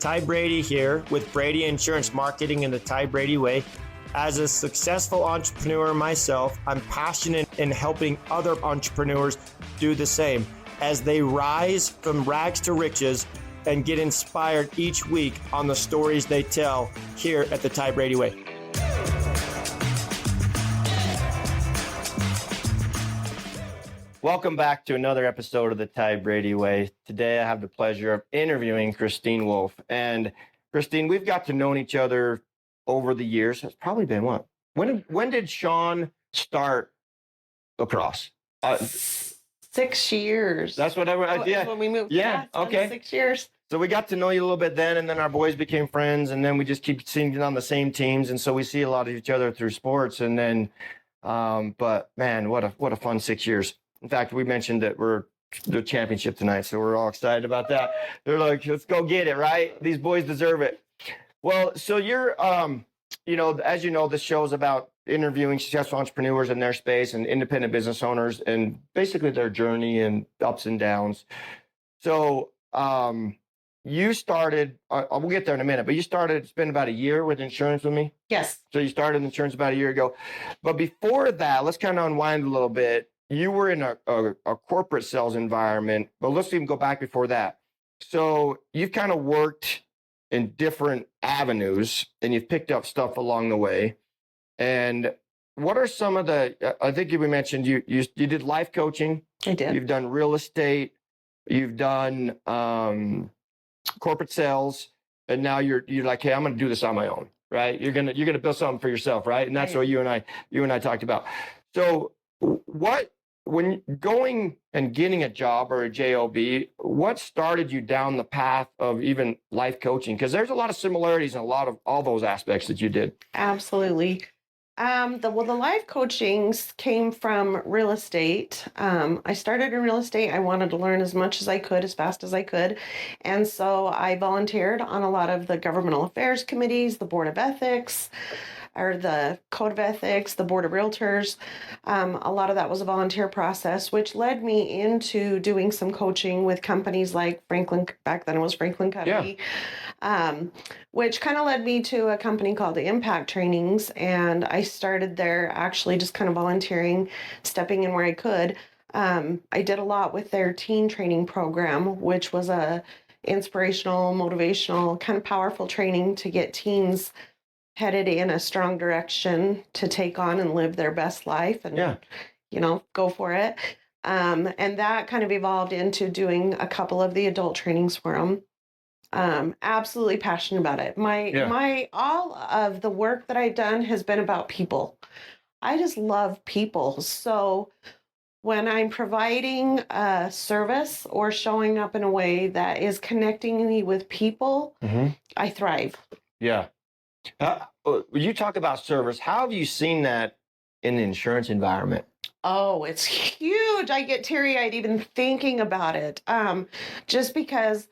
Ty Brady here with Brady Insurance Marketing and the Ty Brady Way. As a successful entrepreneur myself, I'm passionate in helping other entrepreneurs do the same as they rise from rags to riches and get inspired each week on the stories they tell here at the Ty Brady Way. Welcome back to another episode of the Ty Brady Way. Today I have the pleasure of interviewing Christine Wolf. And Christine, we've got to know each other over the years. It's probably been what? When did Sean start lacrosse? 6 years. That's what yeah. When we moved. Yeah, okay. 6 years. So we got to know you a little bit then, and then our boys became friends, and then we just keep seeing you on the same teams, and so we see a lot of each other through sports. And then, but man, what a fun 6 years. In fact, we mentioned that we're the championship tonight, so we're all excited about that. They're like, let's go get it, right? These boys deserve it. Well, so you're, as you know, this show is about interviewing successful entrepreneurs in their space and independent business owners and basically their journey and ups and downs. So you started, we'll get there in a minute, but you started, it's been about a year with insurance with me? Yes. So you started insurance about a year ago. But before that, let's kind of unwind a little bit. You were in a corporate sales environment, but let's even go back before that. So you've kind of worked in different avenues and you've picked up stuff along the way. And what are some of the, I think we mentioned you did life coaching. I did. You've done real estate. You've done corporate sales. And now you're like, hey, I'm going to do this on my own, right? You're going to build something for yourself, right? And that's what you and I talked about. So when going and getting a job or a job, what started you down the path of even life coaching? Because there's a lot of similarities in a lot of all those aspects that you did. Absolutely. The life coachings came from real estate. I started in real estate. I wanted to learn as much as I could, as fast as I could. And so I volunteered on a lot of the governmental affairs committees, the board of ethics, or the code of ethics, the board of realtors. A lot of that was a volunteer process, which led me into doing some coaching with companies like Franklin, back then it was Franklin Covey, which kind of led me to a company called Impact Trainings. And I started there actually just kind of volunteering, stepping in where I could. I did a lot with their teen training program, which was a inspirational, motivational, kind of powerful training to get teens headed in a strong direction to take on and live their best life and, go for it. And that kind of evolved into doing a couple of the adult trainings for them. Absolutely passionate about it. All of the work that I've done has been about people. I just love people. So when I'm providing a service or showing up in a way that is connecting me with people, I thrive. Yeah. You talk about service. How have you seen that in the insurance environment? Oh, it's huge. I get teary-eyed even thinking about it. Just because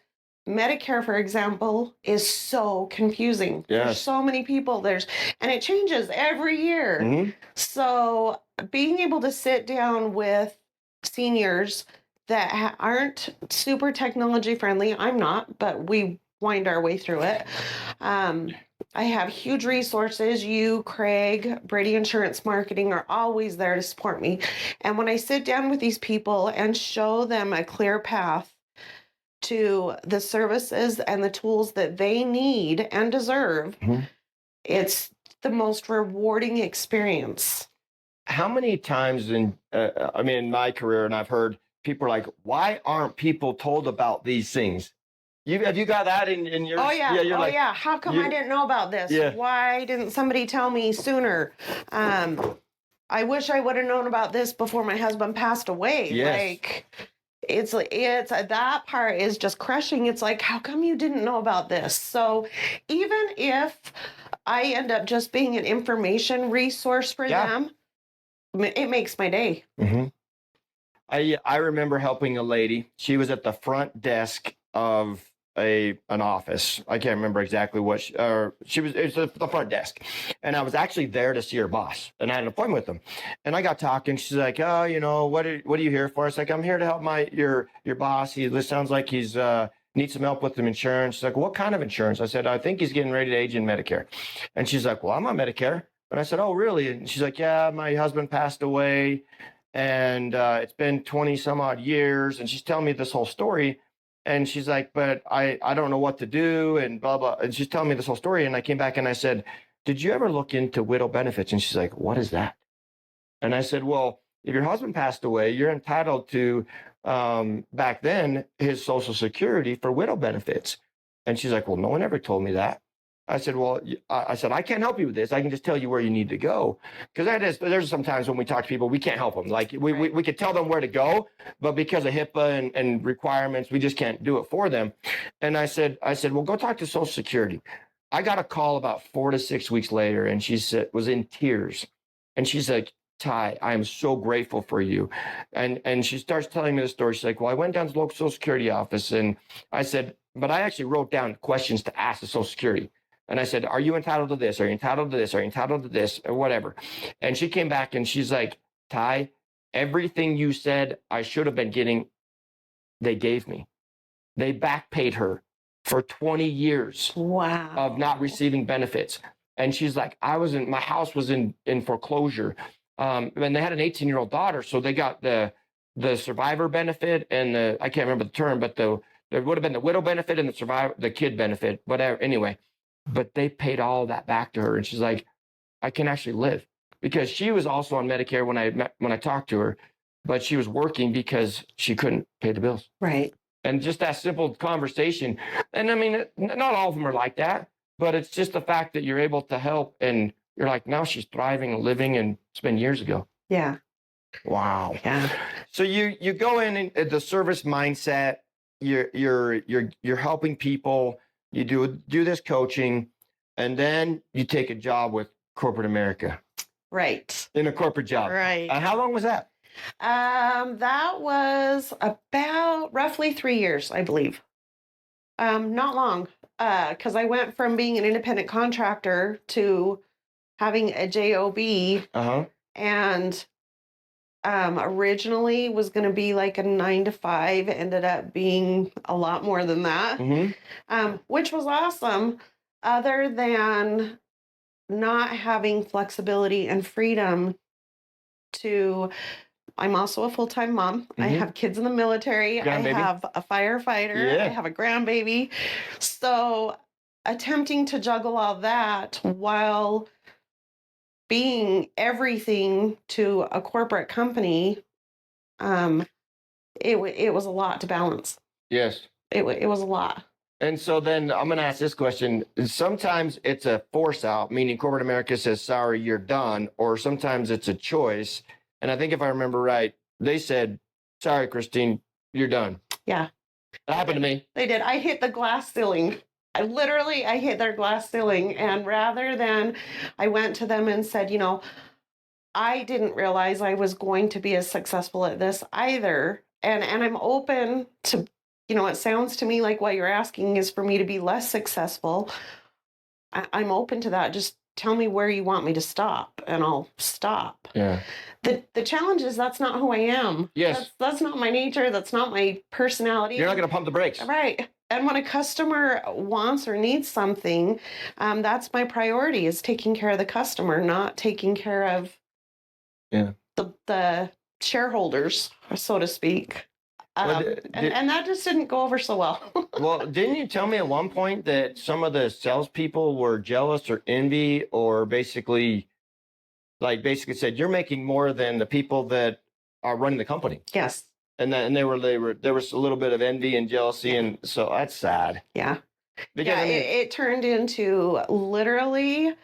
Medicare, for example, is so confusing. Yes. There's so many people. And it changes every year. So being able to sit down with seniors that aren't super technology friendly, I'm not, but we wind our way through it. I have huge resources. You, Craig, Brady Insurance Marketing are always there to support me. And when I sit down with these people and show them a clear path to the services and the tools that they need and deserve, it's the most rewarding experience. How many times in my career, and I've heard people are like, why aren't people told about these things? Have you got that in your? Oh yeah. How come I didn't know about this? Yeah. Why didn't somebody tell me sooner? I wish I would have known about this before my husband passed away. Yes. It's that part is just crushing. It's like, how come you didn't know about this? So even if I end up just being an information resource for them, it makes my day. I remember helping a lady. She was at the front desk of an office. I can't remember exactly what she was. It was the front desk, and I was actually there to see her boss, and I had an appointment with him. And I got talking. She's like, "Oh, what are you here for?" It's like, "I'm here to help your boss. This sounds like he's need some help with some insurance. She's like, what kind of insurance? I said, I think he's getting ready to age in Medicare. And she's like, well, I'm on Medicare. And I said, oh, really? And she's like, yeah, my husband passed away and it's been 20 some odd years. And she's telling me this whole story. And she's like, but I don't know what to do and blah, blah. And she's telling me this whole story. And I came back and I said, did you ever look into widow benefits? And she's like, what is that? And I said, well, if your husband passed away, you're entitled to, back then, his Social Security for widow benefits. And she's like, well, no one ever told me that. I said, well, I said, I can't help you with this. I can just tell you where you need to go. Because there's sometimes when we talk to people, we can't help them. Like we could tell them where to go, but because of HIPAA and requirements, we just can't do it for them. And I said, well, go talk to Social Security. I got a call about 4 to 6 weeks later, and she was in tears. And she's like, Ty, I am so grateful for you. And she starts telling me the story. She's like, well, I went down to the local Social Security office, and I said, but I actually wrote down questions to ask the Social Security. And I said, are you entitled to this? Are you entitled to this? Are you entitled to this? Or whatever. And she came back and she's like, Ty, everything you said I should have been getting, they gave me. They back paid her for 20 years Wow. of not receiving benefits. And she's like, my house was in foreclosure. And they had an 18-year-old daughter. So they got the survivor benefit and I can't remember the term, but there would have been the widow benefit and the kid benefit, whatever. Anyway. But they paid all that back to her. And she's like, I can actually live, because she was also on Medicare when I talked to her, but she was working because she couldn't pay the bills. Right. And just that simple conversation. And I mean, not all of them are like that, but it's just the fact that you're able to help and you're like, now she's thriving and living, and it's been years ago. Yeah. Wow. Yeah. So you go in the service mindset, you're helping people. You do this coaching, and then you take a job with corporate America. Right. In a corporate job. Right. How long was that? That was about roughly 3 years, I believe. Not long, because I went from being an independent contractor to having a job, and originally was going to be like a 9 to 5, ended up being a lot more than that, which was awesome, other than not having flexibility and freedom I'm also a full-time mom. I have kids in the military. I have a firefighter. I have a grandbaby. So attempting to juggle all that while being everything to a corporate company, it was a lot to balance. Yes. It was a lot. And so then I'm going to ask this question. Sometimes it's a force out, meaning corporate America says, sorry, you're done. Or sometimes it's a choice. And I think if I remember right, they said, sorry, Christine, you're done. Yeah. That happened to me. They did. I hit the glass ceiling. I hit their glass ceiling. And rather than, I went to them and said, I didn't realize I was going to be as successful at this either. And I'm open to, it sounds to me like what you're asking is for me to be less successful. I'm open to that. Just tell me where you want me to stop and I'll stop. Yeah. The challenge is that's not who I am. Yes. That's not my nature. That's not my personality. You're not going to pump the brakes. Right. And when a customer wants or needs something, that's my priority, is taking care of the customer, not taking care of the shareholders, so to speak. And that just didn't go over so well. Well, didn't you tell me at one point that some of the salespeople were jealous or envy, or basically said, you're making more than the people that are running the company? Yes. And there was a little bit of envy and jealousy, and so that's sad. Yeah. Because, it turned into literally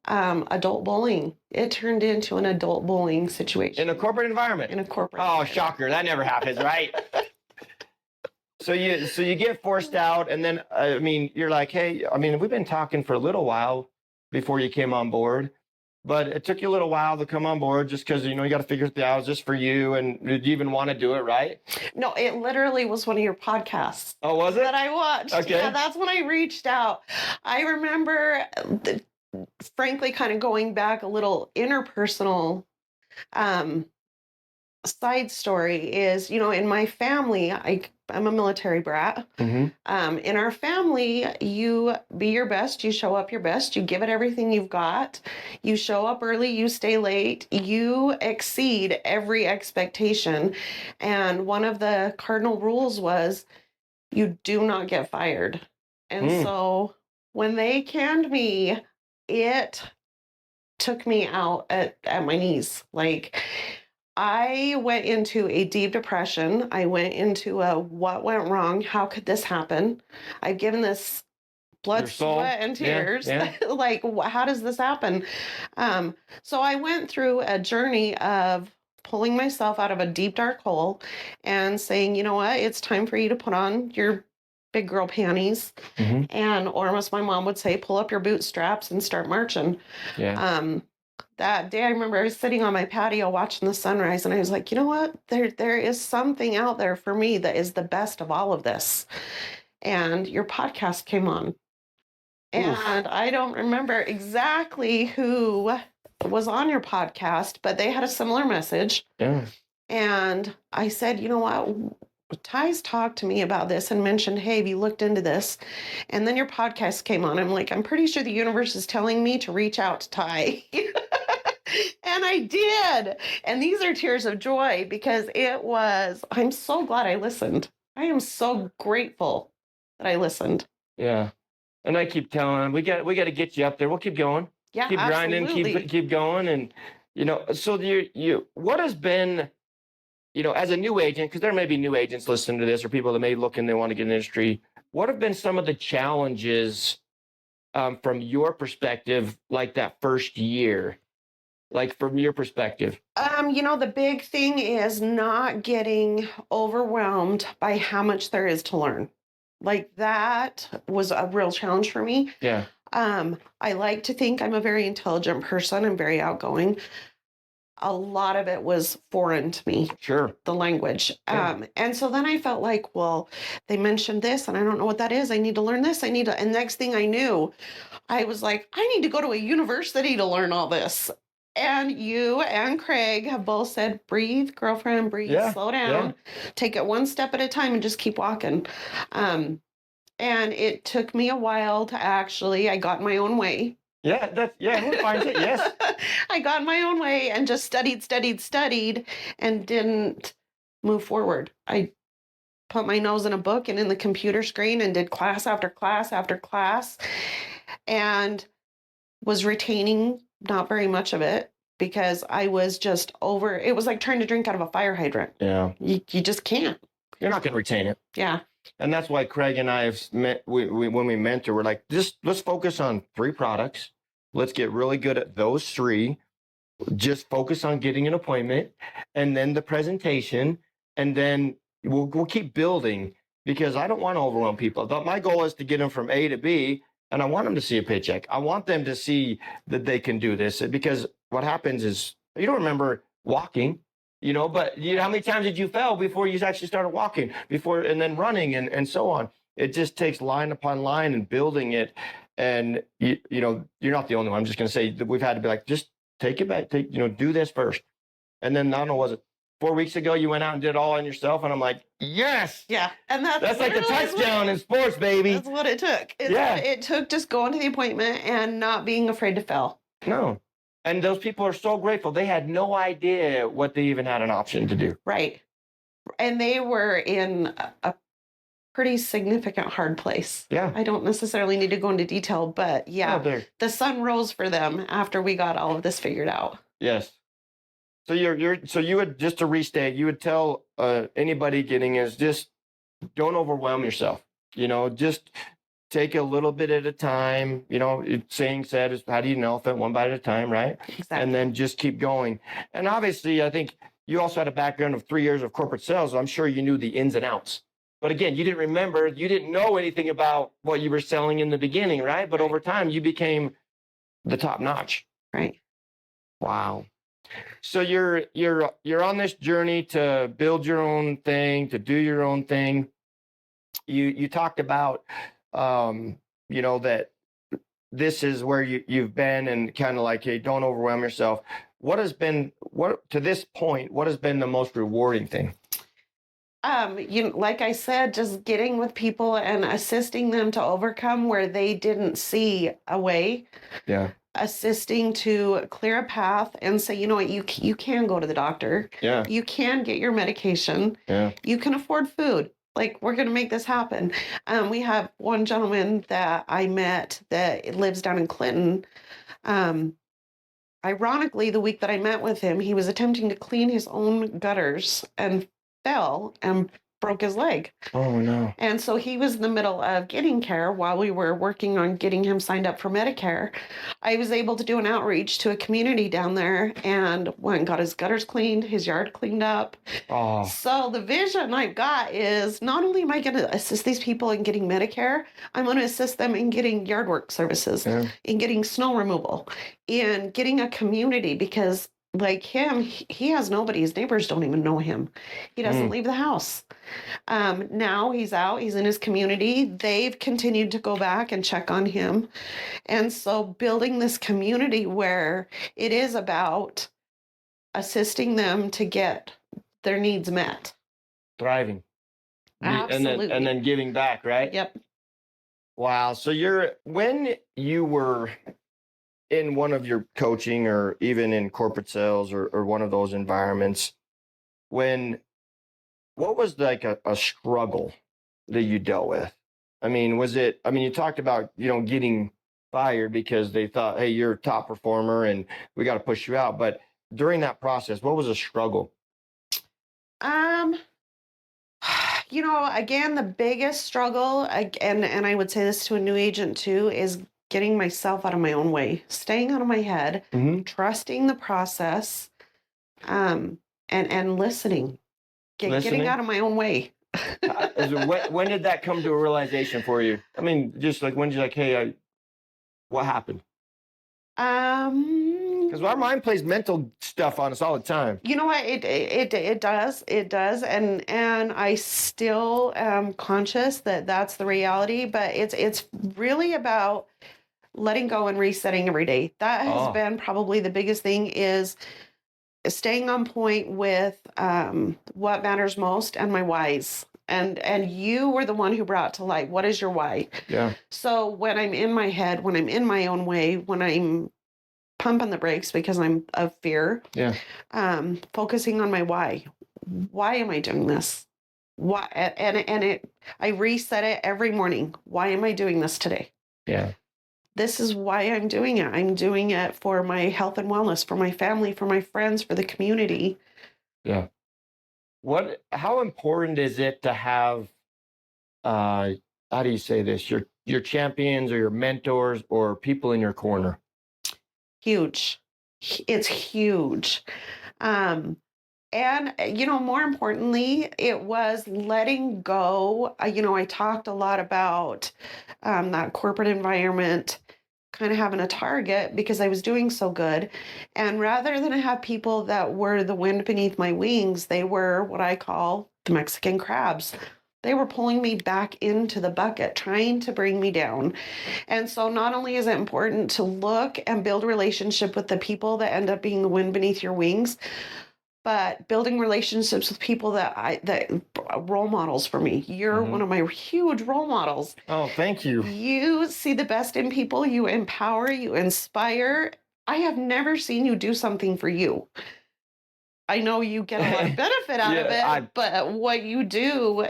adult bullying. It turned into an adult bullying situation. In a corporate environment? In a corporate environment. Shocker. That never happens, right? So you get forced out, and then, you're like, hey, we've been talking for a little while before you came on board, but it took you a little while to come on board just because, you got to figure it out just for you, and did you even want to do it, right? No, it literally was one of your podcasts. Oh, was it? That I watched. Okay. Yeah, that's when I reached out. I remember, frankly, kind of going back a little interpersonal side story is, in my family, I'm a military brat. Mm-hmm. In our family, you be your best, you show up your best, you give it everything you've got, you show up early, you stay late, you exceed every expectation. And one of the cardinal rules was you do not get fired. And so when they canned me, it took me out at my knees. Like, I went into a deep depression. I went into a what went wrong? How could this happen? I've given this blood, Your soul. sweat, and tears. Yeah. Like, how does this happen? So I went through a journey of pulling myself out of a deep, dark hole and saying, you know what? It's time for you to put on your big girl panties. Mm-hmm. And, or as my mom would say, pull up your bootstraps and start marching. Yeah. That day, I remember I was sitting on my patio watching the sunrise, and I was like, you know what? There is something out there for me that is the best of all of this. And your podcast came on. And I don't remember exactly who was on your podcast, but they had a similar message. Yeah. And I said, you know what? Ty's talked to me about this and mentioned, hey, have you looked into this? And then your podcast came on. I'm like, I'm pretty sure the universe is telling me to reach out to Ty. And I did. And these are tears of joy because I'm so glad I listened. I am so grateful that I listened. Yeah. And I keep telling them, we got to get you up there. We'll keep going. Yeah, keep grinding, absolutely. keep going. And, so what has been, as a new agent, because there may be new agents listening to this or people that may look and they want to get in the industry, what have been some of the challenges from your perspective, like that first year, like from your perspective? The big thing is not getting overwhelmed by how much there is to learn. Like, that was a real challenge for me. Yeah. I like to think I'm a very intelligent person. I'm very outgoing. A lot of it was foreign to me. Sure. The language. Yeah. And so then I felt like, well, they mentioned this and I don't know what that is. I need to learn this. And next thing I knew, I was like, I need to go to a university to learn all this. And you and Craig have both said, breathe, girlfriend, breathe, slow down, take it one step at a time and just keep walking. And it took me a while to I got in my own way. Yeah, who finds it? Yes. I got in my own way and just studied, and didn't move forward. I put my nose in a book and in the computer screen and did class after class after class and was retaining not very much of it because I was just it was like trying to drink out of a fire hydrant. Yeah. You just can't. You're not going to retain it. Yeah. And that's why Craig and I have met, when we mentor, we're like, let's focus on 3 products. Let's get really good at those 3. Just focus on getting an appointment and then the presentation. And then we'll keep building because I don't want to overwhelm people. My goal is to get them from A to B. And I want them to see a paycheck. I want them to see that they can do this because what happens is you don't remember walking, but how many times did you fail before you actually started walking and then running and so on? It just takes line upon line and building it. And you're not the only one. I'm just going to say that we've had to be like, just take it back, do this first. And then I don't know, was it 4 weeks ago you went out and did it all on yourself? And I'm like, yes. Yeah. And that's like the touchdown in sports, baby. That's what it took. It took just going to the appointment and not being afraid to fail. No. And those people are so grateful. They had no idea what they even had an option to do. Right. And they were in a pretty significant hard place. Yeah. I don't necessarily need to go into detail, but the sun rose for them after we got all of this figured out. Yes. So you would, just to restate, you would tell anybody getting is just don't overwhelm yourself. Just take a little bit at a time. Saying said is how do you know if it one bite at a time, right? Exactly. And then just keep going. And obviously, I think you also had a background of 3 years of corporate sales. I'm sure you knew the ins and outs. But again, you didn't know anything about what you were selling in the beginning, right? But over time, you became the top notch. Right. Wow. So you're on this journey to build your own thing, to do your own thing. You talked about, that this is where you've been and kind of like, hey, don't overwhelm yourself. what to this point, what has been the most rewarding thing? Like I said, just getting with people and assisting them to overcome where they didn't see a way, Yeah. assisting to clear a path and say, you know what, you can go to the doctor. Yeah. You can get your medication. Yeah. You can afford food. Like, we're going to make this happen. We have one gentleman that I met that lives down in Clinton. Um, Ironically, the week that I met with him, he was attempting to clean his own gutters and fell and broke his leg. Oh no. And so he was in the middle of getting care while we were working on getting him signed up for Medicare. I was able to do an outreach to a community down there and went and got his gutters cleaned, his yard cleaned up. Oh. So the vision I've got is not only am I going to assist these people in getting Medicare, I'm going to assist them in getting yard work services, in getting snow removal, in getting a community, because like him, he has nobody. His neighbors don't even know him. He doesn't leave the house. Now he's out, he's in his community. They've continued to go back and check on him. And so building this community where it is about assisting them to get their needs met. Thriving. Absolutely. And then giving back, right? Yep. Wow. So when you were in one of your coaching or even in corporate sales or one of those environments, what was like a struggle that you dealt with? I mean, you talked about, getting fired because they thought, hey, you're a top performer and we got to push you out. But during that process, what was a struggle? Again, the biggest struggle, and I would say this to a new agent too, is getting myself out of my own way, staying out of my head, trusting the process, and listening, getting out of my own way. When did that come to a realization for you? I mean, just like when you're like, hey, what happened? Because our mind plays mental stuff on us all the time. You know what? It does, and I still am conscious that that's the reality. But it's really about letting go and resetting every day. That has been probably the biggest thing, is staying on point with what matters most and my whys. And you were the one who brought to light, what is your why? Yeah. So when I'm in my head, when I'm in my own way, when I'm pumping the brakes because I'm of fear, focusing on my why. Why am I doing this? Why? I reset it every morning. Why am I doing this today? Yeah. This is why I'm doing it. I'm doing it for my health and wellness, for my family, for my friends, for the community. Yeah. How important is it to have, how do you say this? Your champions or your mentors or people in your corner? Huge. It's huge. And, more importantly, it was letting go. I talked a lot about that corporate environment, kind of having a target because I was doing so good. And rather than have people that were the wind beneath my wings, they were what I call the Mexican crabs. They were pulling me back into the bucket, trying to bring me down. And so not only is it important to look and build a relationship with the people that end up being the wind beneath your wings, but building relationships with people that role models for me. You're one of my huge role models. Oh, thank you. You see the best in people, you empower, you inspire. I have never seen you do something for you. I know you get a lot of benefit out of it, but what you do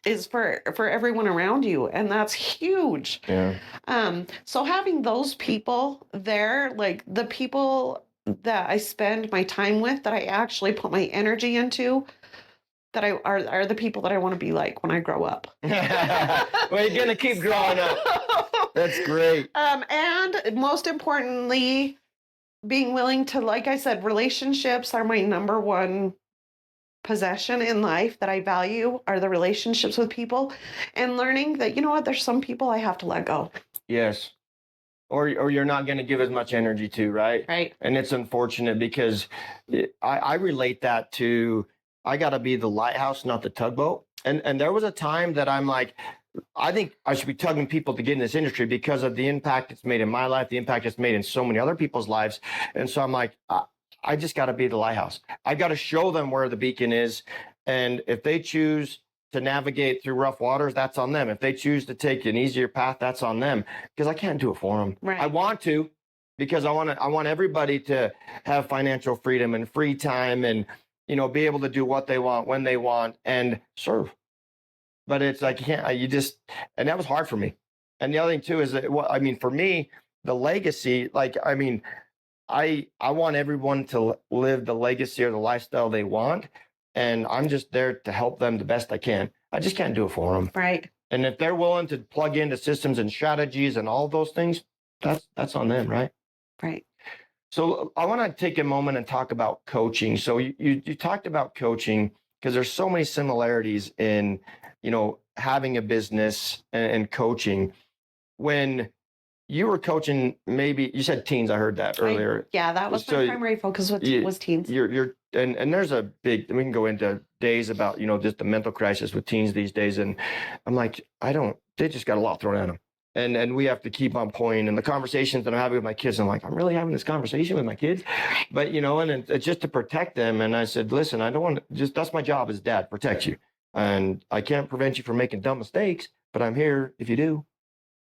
is for everyone around you, and that's huge. Yeah. So having those people there, like the people that I spend my time with, that I actually put my energy into, that are the people that I want to be like when I grow up. Well, you're gonna keep growing up. That's great. And most importantly, being willing to, like I said, relationships are my number one possession in life that I value, are the relationships with people, and learning that, there's some people I have to let go. Yes. Or you're not going to give as much energy to, right? Right. And it's unfortunate because I relate that to, I got to be the lighthouse, not the tugboat. And there was a time that I'm like, I think I should be tugging people to get in this industry because of the impact it's made in my life, the impact it's made in so many other people's lives. And so I'm like, I just got to be the lighthouse. I got to show them where the beacon is. And if they choose to navigate through rough waters, that's on them. If they choose to take an easier path, that's on them, because I can't do it for them. Right. I want to, because I want everybody to have financial freedom and free time and, be able to do what they want when they want and serve. But it's like, and that was hard for me. And the other thing too is that, for me, the legacy, I want everyone to live the legacy or the lifestyle they want. And I'm just there to help them the best I can. I just can't do it for them. Right. And if they're willing to plug into systems and strategies and all those things, that's on them, right? Right. So I want to take a moment and talk about coaching. So you talked about coaching because there's so many similarities in, having a business and coaching. When you were coaching, maybe you said teens. I heard that earlier. Yeah, that was my primary focus was teens. And there's a big, we can go into days about, just the mental crisis with teens these days. And I'm like, they just got a lot thrown at them. And we have to keep on point. And the conversations that I'm having with my kids, I'm like, I'm really having this conversation with my kids. But, and it's just to protect them. And I said, listen, I don't want to that's my job as dad, protect you. And I can't prevent you from making dumb mistakes, but I'm here if you do.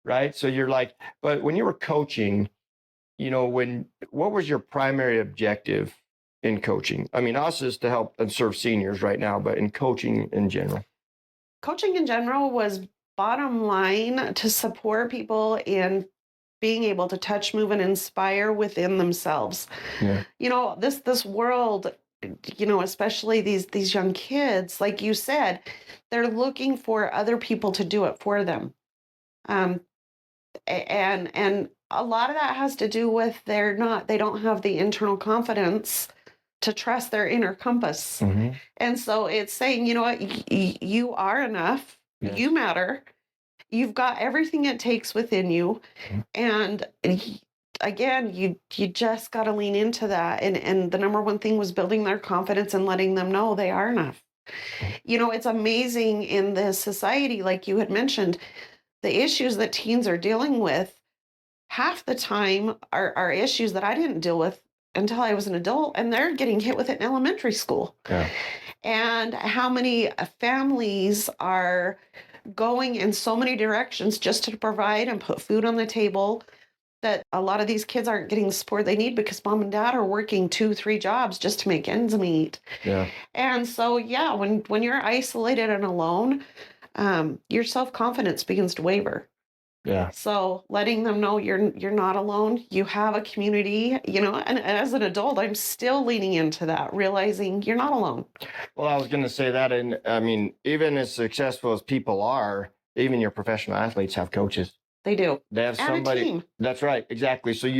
Right. So you're like, but when you were coaching, what was your primary objective in coaching? Us is to help and serve seniors right now, but in coaching in general. Coaching in general was bottom line to support people in being able to touch, move, and inspire within themselves. Yeah. This world, especially these young kids, like you said, they're looking for other people to do it for them. And a lot of that has to do with they don't have the internal confidence to trust their inner compass. Mm-hmm. And so it's saying, you know what, you are enough. Yes. You matter. You've got everything it takes within you. Mm-hmm. And again, you just got to lean into that. And the number one thing was building their confidence and letting them know they are enough. It's amazing in this society, like you had mentioned, the issues that teens are dealing with half the time are issues that I didn't deal with until I was an adult, and they're getting hit with it in elementary school. Yeah. And how many families are going in so many directions just to provide and put food on the table, that a lot of these kids aren't getting the support they need because mom and dad are working 2-3 jobs just to make ends meet. Yeah. And so, yeah, when you're isolated and alone, your self-confidence begins to waver. Yeah. So letting them know you're not alone, you have a community, and as an adult, I'm still leaning into that, realizing you're not alone. Well, I was going to say that. And even as successful as people are, even your professional athletes have coaches. They do. They have somebody. And a team. That's right. Exactly. So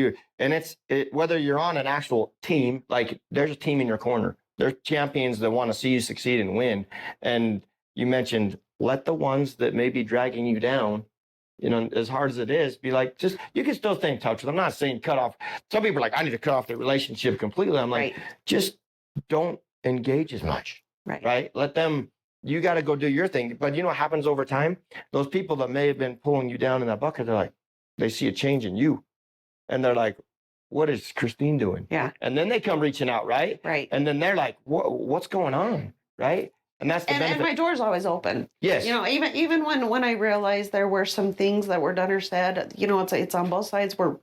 whether you're on an actual team, like there's a team in your corner, there's champions that want to see you succeed and win. And you mentioned, let the ones that may be dragging you down, as hard as it is, be like, you can still stay in touch with them. I'm not saying cut off. Some people are like, I need to cut off the relationship completely. I'm like, just don't engage as much. Right. Let them, you got to go do your thing. But what happens over time? Those people that may have been pulling you down in that bucket, they're like, they see a change in you. And they're like, what is Christine doing? Yeah. And then they come reaching out. Right. And then they're like, what's going on? Right. And that's the benefit. And my door's always open. Yes. Even when I realized there were some things that were done or said, it's on both sides, where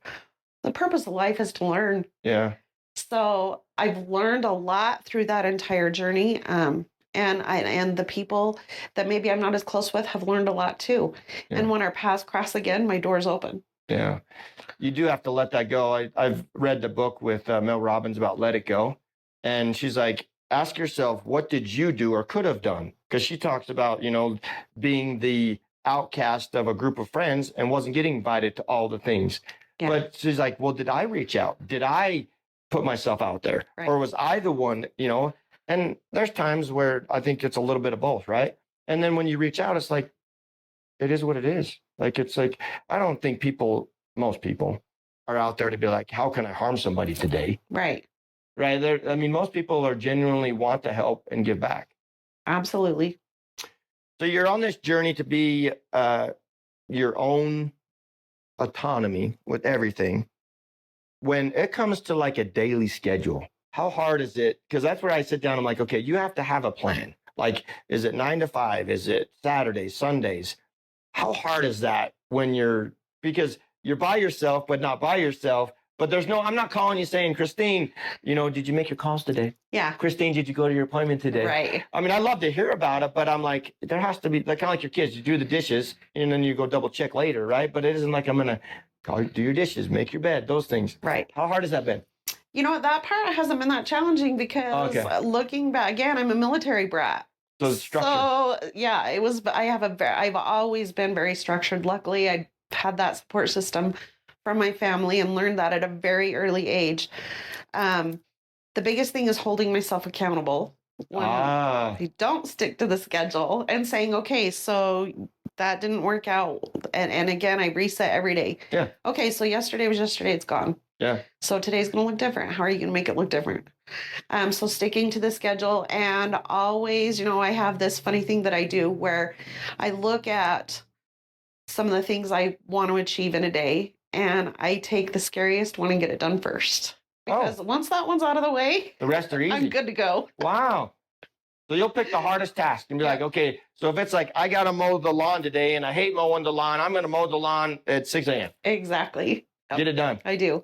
the purpose of life is to learn. Yeah. So I've learned a lot through that entire journey. And the people that maybe I'm not as close with have learned a lot too. Yeah. And when our paths cross again, my door's open. Yeah. You do have to let that go. I've read the book with Mel Robbins about Let It Go. And she's like, ask yourself, what did you do or could have done? Because she talks about, being the outcast of a group of friends and wasn't getting invited to all the things. Yeah. But she's like, well, did I reach out? Did I put myself out there? Right. Or was I the one, And there's times where I think it's a little bit of both, right? And then when you reach out, it's like, it is what it is. Like, it's like, I don't think most people are out there to be like, how can I harm somebody today? Right. Right. Most people are genuinely want to help and give back. Absolutely. So you're on this journey to be your own autonomy with everything. When it comes to like a daily schedule, how hard is it? Because that's where I sit down. I'm like, okay, you have to have a plan. Like, is it 9 to 5? Is it Saturdays, Sundays? How hard is that when because you're by yourself, but not by yourself. But I'm not calling you saying, Christine, did you make your calls today? Yeah. Christine, did you go to your appointment today? Right. I mean, I love to hear about it, but I'm like, there has to be, like, kind of like your kids. You do the dishes and then you go double check later, right? But it isn't like I'm going to call you, do your dishes, make your bed, those things. Right. How hard has that been? You know what? That part hasn't been that challenging because looking back, again, I'm a military brat. So structure. So yeah, I've always been very structured. Luckily, I had that support system from my family and learned that at a very early age. The biggest thing is holding myself accountable when I don't stick to the schedule and saying, okay, so that didn't work out. And again, I reset every day. Yeah. Okay, so yesterday was yesterday, it's gone. Yeah. So today's going to look different. How are you going to make it look different? So sticking to the schedule, and always, I have this funny thing that I do where I look at some of the things I want to achieve in a day, and I take the scariest one and get it done first. Because once that one's out of the way, the rest are easy. I'm good to go. Wow. So you'll pick the hardest task and be like, okay, so if it's like, I got to mow the lawn today and I hate mowing the lawn, I'm going to mow the lawn at 6 a.m. Exactly. Get it done. I do.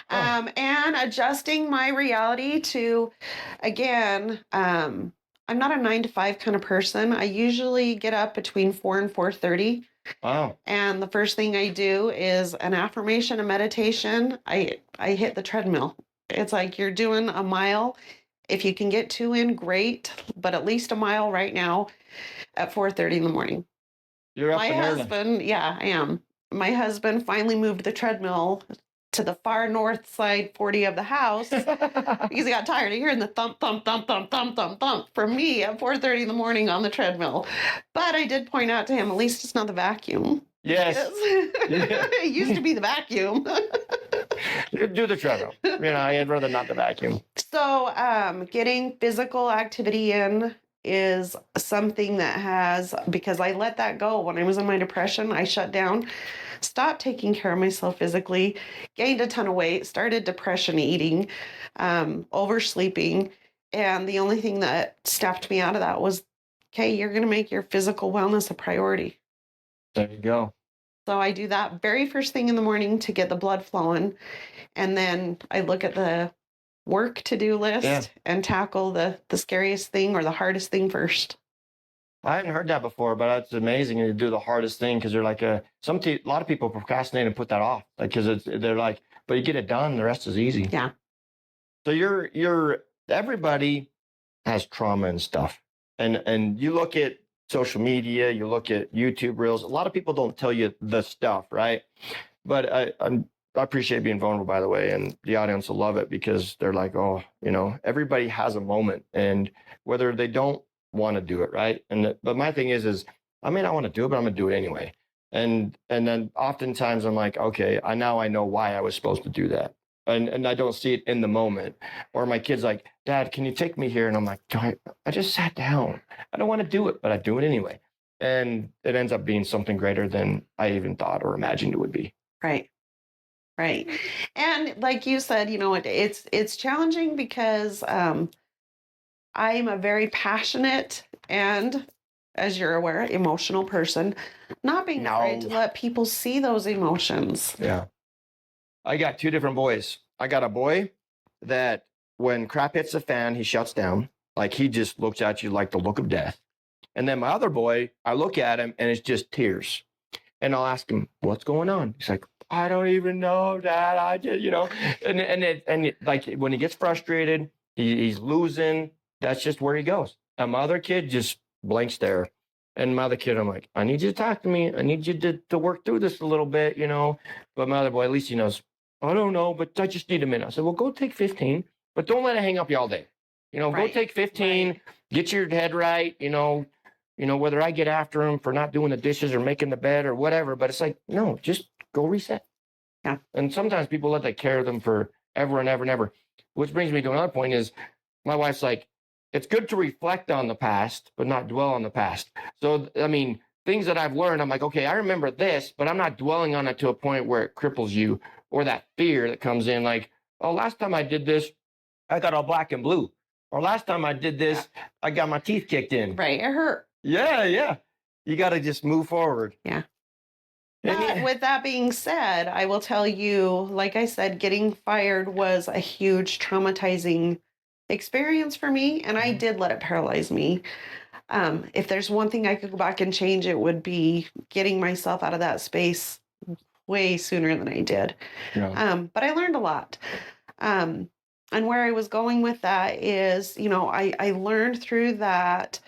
And adjusting my reality to, again, I'm not a 9 to 5 kind of person. I usually get up between 4 and 4:30. Wow. And the first thing I do is an affirmation, a meditation. I hit the treadmill. It's like you're doing a mile. If you can get 2 in, great. But at least a mile right now at 4:30 in the morning. You're up My and early. husband, yeah, I am. My husband finally moved the treadmill to the far north side 40 of the house because he got tired of hearing the thump, thump, thump, thump, thump, thump, thump from me at 4:30 in the morning on the treadmill. But I did point out to him, at least it's not the vacuum. Yes. It used to be the vacuum. Do the treadmill. I'd rather not the vacuum. So getting physical activity in is something that because I let that go when I was in my depression. I shut down, stopped taking care of myself physically, gained a ton of weight, started depression eating, oversleeping. And the only thing that snapped me out of that was, okay, you're going to make your physical wellness a priority. There you go. So I do that very first thing in the morning to get the blood flowing. And then I look at the work to-do list and tackle the scariest thing or the hardest thing first. I hadn't heard that before, but that's amazing. You do the hardest thing because they're like a lot of people procrastinate and put that off, like because they're like, but you get it done, the rest is easy. Yeah. So everybody has trauma and stuff, and you look at social media, you look at YouTube reels. A lot of people don't tell you the stuff, right? But I appreciate being vulnerable, by the way, and the audience will love it because they're like, oh, everybody has a moment, and whether they don't want to do it, right? But my thing is I may not want to do it, but I'm gonna do it anyway. And then oftentimes I'm like, okay, I know why I was supposed to do that, and I don't see it in the moment. Or my kid's like, Dad, can you take me here? And I'm like, I just sat down. I don't want to do it, but I do it anyway. And it ends up being something greater than I even thought or imagined it would be. Right. Right. And like you said, it's challenging because I'm a very passionate and, as you're aware, emotional person, not being afraid to let people see those emotions. Yeah. I got 2 different boys. I got a boy that when crap hits the fan, he shuts down. Like he just looks at you like the look of death. And then my other boy, I look at him and it's just tears. And I'll ask him, what's going on? He's like, I don't even know, Dad. I just, and like when he gets frustrated, he's losing. That's just where he goes. And my other kid just blank stare. And my other kid, I'm like, I need you to talk to me. I need you to work through this a little bit, But my other boy, at least he knows, I don't know, but I just need a minute. I said, well, go take 15, but don't let it hang up you all day. Go take 15, get your head right, whether I get after him for not doing the dishes or making the bed or whatever, but it's like, no, just go reset. Yeah. And sometimes people let that carry them for ever and ever and ever, which brings me to another point is my wife's like, it's good to reflect on the past, but not dwell on the past. So, I mean, things that I've learned, I'm like, okay, I remember this, but I'm not dwelling on it to a point where it cripples you or that fear that comes in like, oh, last time I did this, I got all black and blue. Or last time I did this, I got my teeth kicked in. Right. It hurt. Yeah. You got to just move forward. Yeah. And But with that being said, I will tell you, like I said, getting fired was a huge traumatizing experience for me, and I did let it paralyze me. If there's one thing I could go back and change, it would be getting myself out of that space way sooner than I did. Yeah. But I learned a lot. And where I was going with that is, I learned through that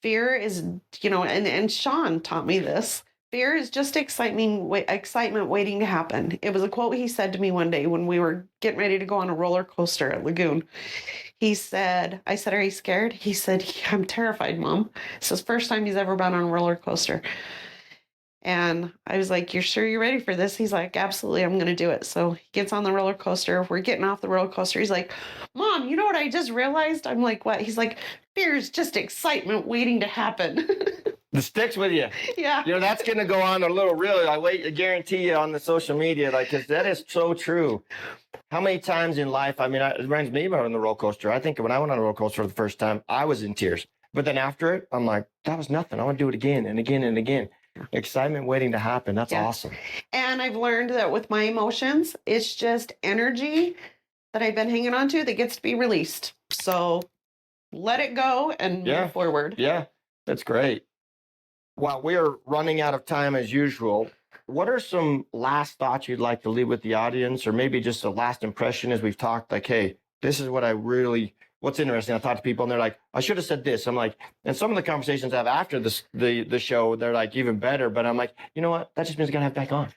fear is, and Sean taught me this. Fear is just excitement waiting to happen. It was a quote he said to me one day when we were getting ready to go on a roller coaster at Lagoon. I said, are you scared? He said, yeah, I'm terrified, Mom. It's his first time he's ever been on a roller coaster. And I was like, you're sure you're ready for this? He's like, absolutely, I'm going to do it. So he gets on the roller coaster. We're getting off the roller coaster. He's like, Mom, you know what I just realized? I'm like, what? He's like, fear is just excitement waiting to happen. The sticks with you. Yeah. That's going to go on a little reel. I guarantee you on the social media, because that is so true. How many times in life, it reminds me about on the roller coaster. I think when I went on a roller coaster for the first time, I was in tears. But then after it, I'm like, that was nothing. I want to do it again and again and again. Excitement waiting to happen. That's awesome. And I've learned that with my emotions, it's just energy that I've been hanging on to that gets to be released. So let it go and move forward. Yeah, that's great. While we're running out of time as usual, what are some last thoughts you'd like to leave with the audience, or maybe just a last impression as we've talked, like, hey, this is what's interesting. I talk to people and they're like, I should have said this. I'm like, and some of the conversations I have after the show, they're like even better, but I'm like, you know what? That just means I got to have back on.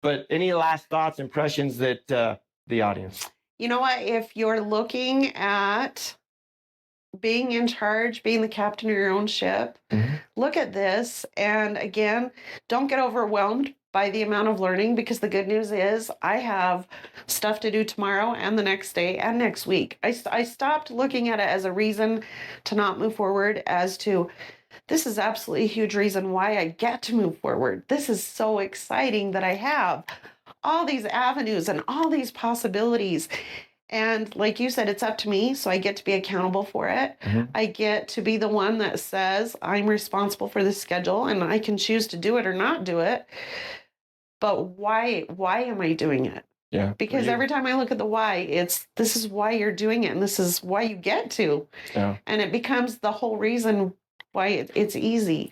But any last thoughts, impressions that the audience? You know what? If you're looking at being in charge, being the captain of your own ship, look at this. And again, don't get overwhelmed by the amount of learning, because the good news is I have stuff to do tomorrow and the next day and next week. I stopped looking at it as a reason to not move forward, as to this is absolutely a huge reason why I get to move forward. This is so exciting that I have all these avenues and all these possibilities. And like you said, it's up to me. So I get to be accountable for it. I get to be the one that says I'm responsible for the schedule, and I can choose to do it or not do it. But why am I doing it? Yeah. Because every time I look at the why, this is why you're doing it, and this is why you get to. Yeah. And it becomes the whole reason why it's easy.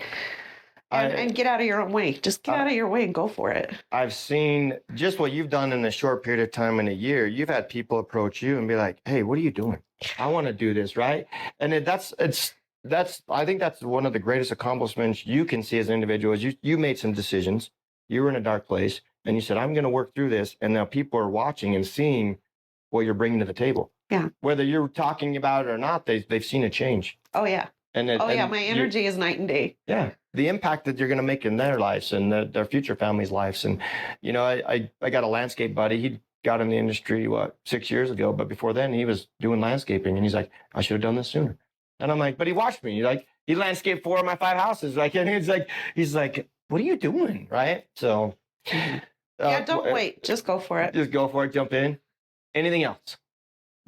And get out of your own way. Just get out of your way and go for it. I've seen just what you've done in a short period of time in a year. You've had people approach you and be like, hey, what are you doing? I want to do this, right? And I think that's one of the greatest accomplishments you can see as an individual is you made some decisions. You were in a dark place and you said, I'm going to work through this. And now people are watching and seeing what you're bringing to the table. Yeah. Whether you're talking about it or not, they've seen a change. Oh, yeah. My energy is night and day. Yeah. The impact that you're going to make in their lives and their future families' lives. And, I got a landscape buddy. He got in the industry, 6 years ago. But before then, he was doing landscaping. And he's like, I should have done this sooner. And I'm like, but he watched me. He landscaped 4 of my 5 houses. And he's like, what are you doing? Right. So. Don't wait. Just go for it. Just go for it. Jump in. Anything else?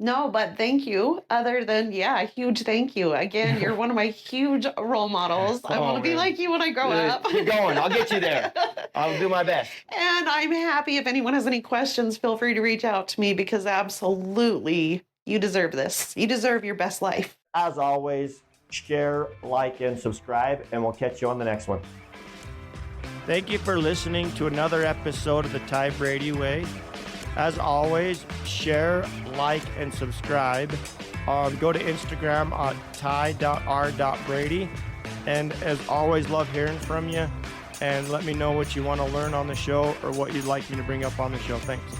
No, but thank you. Other than, a huge thank you. Again, you're one of my huge role models. I want to be like you when I grow up. Keep going. I'll get you there. I'll do my best. And I'm happy. If anyone has any questions, feel free to reach out to me, because absolutely you deserve this. You deserve your best life. As always, share, like, and subscribe, and we'll catch you on the next one. Thank you for listening to another episode of the Ty Brady Way. As always, share, like, and subscribe. Go to Instagram at ty.r.brady. And as always, love hearing from you. And let me know what you want to learn on the show or what you'd like me to bring up on the show. Thanks.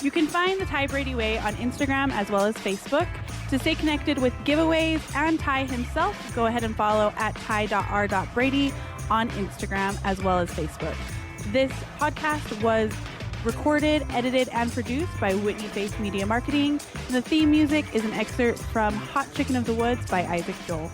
You can find the Ty Brady Way on Instagram as well as Facebook. To stay connected with giveaways and Ty himself, go ahead and follow at ty.r.brady on Instagram as well as Facebook. This podcast was recorded, edited, and produced by Whitney Face Media Marketing. And the theme music is an excerpt from Hot Chicken of the Woods by Isaac Joel.